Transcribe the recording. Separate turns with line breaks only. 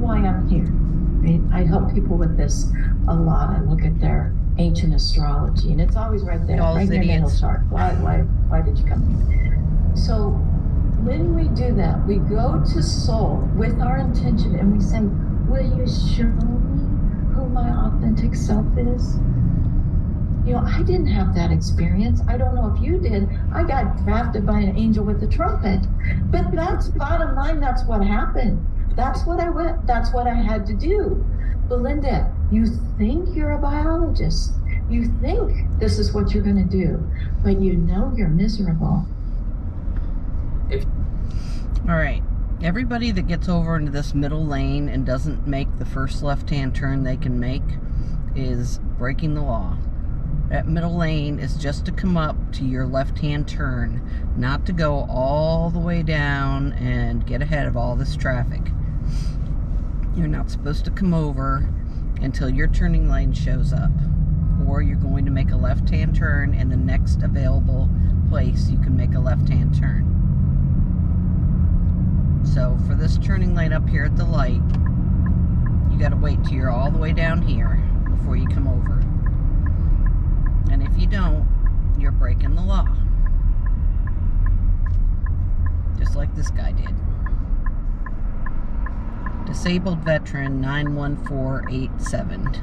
why I'm here. Right? I help people with this a lot. I look at their ancient astrology, and it's always right there, right in your natal chart. Why did you come here? So when we do that, we go to soul with our intention, and we say, will you show me who my authentic self is? You know, I didn't have that experience. I don't know if you did. I got drafted by an angel with a trumpet. But that's bottom line, that's what happened. That's what I went, that's what I had to do. Belinda, you think you're a biologist. You think this is what you're going to do, but you know you're miserable.
All right. Everybody that gets over into this middle lane and doesn't make the first left-hand turn they can make is breaking the law. That middle lane is just to come up to your left-hand turn, not to go all the way down and get ahead of all this traffic. You're not supposed to come over until your turning lane shows up, or you're going to make a left-hand turn, and the next available place you can make a left-hand turn. So for this turning lane up here at the light, you got to wait till you're all the way down here before you come over. And if you don't, you're breaking the law. Just like this guy did. Disabled veteran 91487.